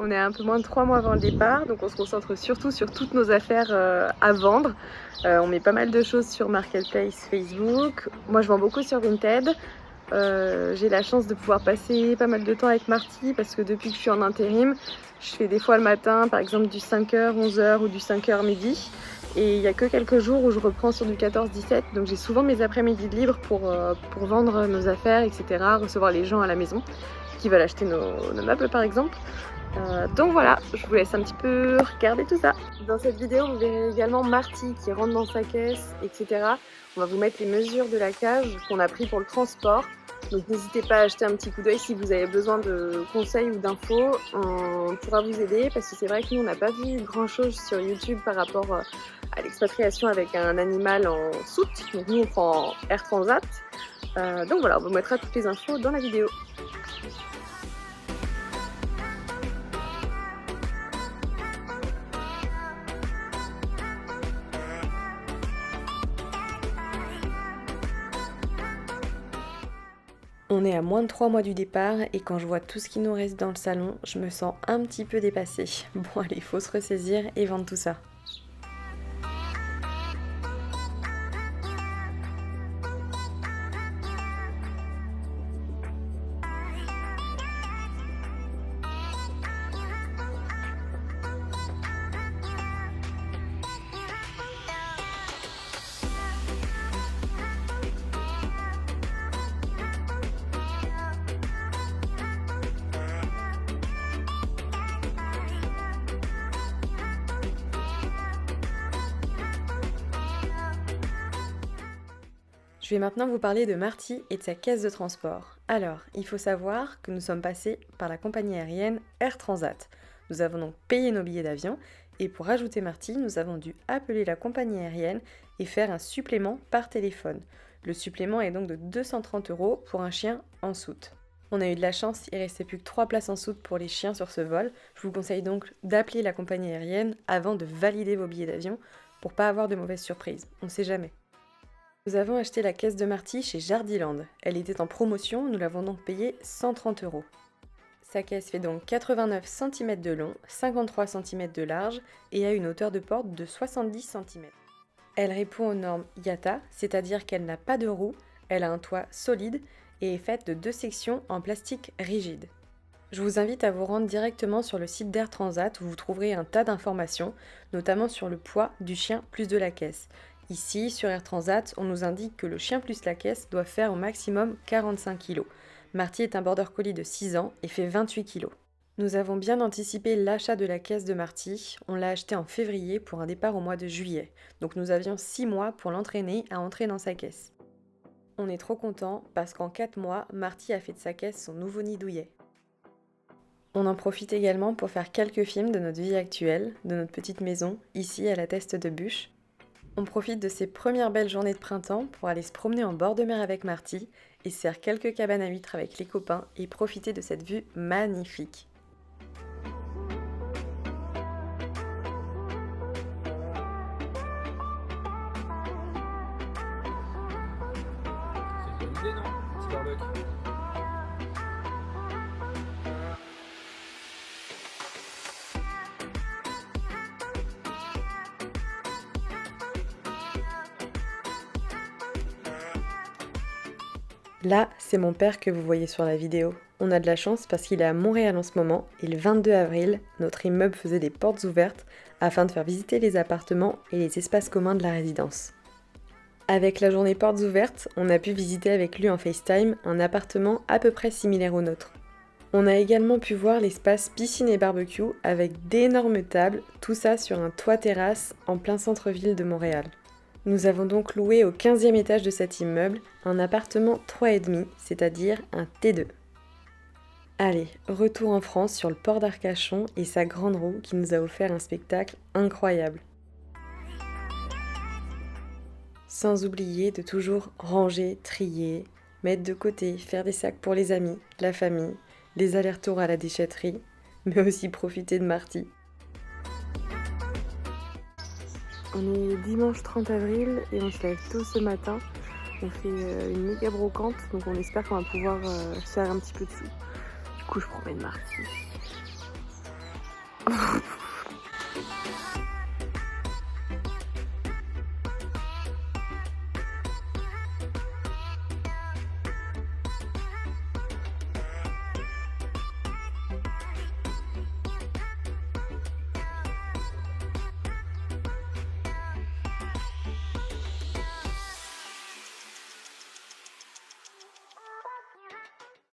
On est à un peu moins de 3 mois avant le départ, donc on se concentre surtout sur toutes nos affaires à vendre. On met pas mal de choses sur Marketplace Facebook. Moi je vends beaucoup sur Vinted. J'ai la chance de pouvoir passer pas mal de temps avec Marty parce que depuis que je suis en intérim, je fais des fois le matin par exemple du 5h, 11h ou du 5h midi. Et il n'y a que quelques jours où je reprends sur du 14-17, donc j'ai souvent mes après-midi de libre pour vendre nos affaires, etc., recevoir les gens à la maison qui veulent acheter nos meubles par exemple. Donc voilà, je vous laisse un petit peu regarder tout ça. Dans cette vidéo, vous verrez également Marty qui rentre dans sa caisse, etc. On va vous mettre les mesures de la cage qu'on a pris pour le transport. Donc n'hésitez pas à jeter un petit coup d'œil si vous avez besoin de conseils ou d'infos. On pourra vous aider parce que c'est vrai que nous on n'a pas vu grand chose sur YouTube par rapport à l'expatriation avec un animal en soute. Donc nous on prend Air Transat. Donc voilà, on vous mettra toutes les infos dans la vidéo. On est à moins de 3 mois du départ et quand je vois tout ce qui nous reste dans le salon, je me sens un petit peu dépassée. Bon allez, faut se ressaisir et vendre tout ça. Je vais maintenant vous parler de Marty et de sa caisse de transport. Alors, il faut savoir que nous sommes passés par la compagnie aérienne Air Transat. Nous avons donc payé nos billets d'avion et pour ajouter Marty, nous avons dû appeler la compagnie aérienne et faire un supplément par téléphone. Le supplément est donc de 230 € pour un chien en soute. On a eu de la chance, il restait plus que 3 places en soute pour les chiens sur ce vol. Je vous conseille donc d'appeler la compagnie aérienne avant de valider vos billets d'avion pour pas avoir de mauvaises surprises. On sait jamais. Nous avons acheté la caisse de Marty chez Jardiland. Elle était en promotion, nous l'avons donc payée 130 €. Sa caisse fait donc 89 cm de long, 53 cm de large et a une hauteur de porte de 70 cm. Elle répond aux normes IATA, c'est-à-dire qu'elle n'a pas de roue, elle a un toit solide et est faite de 2 sections en plastique rigide. Je vous invite à vous rendre directement sur le site d'Air Transat où vous trouverez un tas d'informations, notamment sur le poids du chien plus de la caisse. Ici, sur Air Transat, on nous indique que le chien plus la caisse doit faire au maximum 45 kg. Marty est un border collie de 6 ans et fait 28 kg. Nous avons bien anticipé l'achat de la caisse de Marty, on l'a acheté en février pour un départ au mois de juillet. Donc nous avions 6 mois pour l'entraîner à entrer dans sa caisse. On est trop content parce qu'en 4 mois, Marty a fait de sa caisse son nouveau nid douillet. On en profite également pour faire quelques films de notre vie actuelle, de notre petite maison, ici à la Teste de Buch. On profite de ces premières belles journées de printemps pour aller se promener en bord de mer avec Marty et se faire quelques cabanes à huîtres avec les copains et profiter de cette vue magnifique. C'est une bonne idée, non? Petit barbecue. Là, c'est mon père que vous voyez sur la vidéo. On a de la chance parce qu'il est à Montréal en ce moment et le 22 avril, notre immeuble faisait des portes ouvertes afin de faire visiter les appartements et les espaces communs de la résidence. Avec la journée portes ouvertes, on a pu visiter avec lui en FaceTime un appartement à peu près similaire au nôtre. On a également pu voir l'espace piscine et barbecue avec d'énormes tables, tout ça sur un toit terrasse en plein centre-ville de Montréal. Nous avons donc loué au 15e étage de cet immeuble un appartement 3,5, c'est-à-dire un T2. Allez, retour en France sur le port d'Arcachon et sa grande roue qui nous a offert un spectacle incroyable. Sans oublier de toujours ranger, trier, mettre de côté, faire des sacs pour les amis, la famille, des allers-retours à la déchetterie, mais aussi profiter de Marty. On est dimanche 30 avril et on se lève tôt ce matin. On fait une méga brocante, donc on espère qu'on va pouvoir faire un petit peu de sous. Du coup, je promène Marty.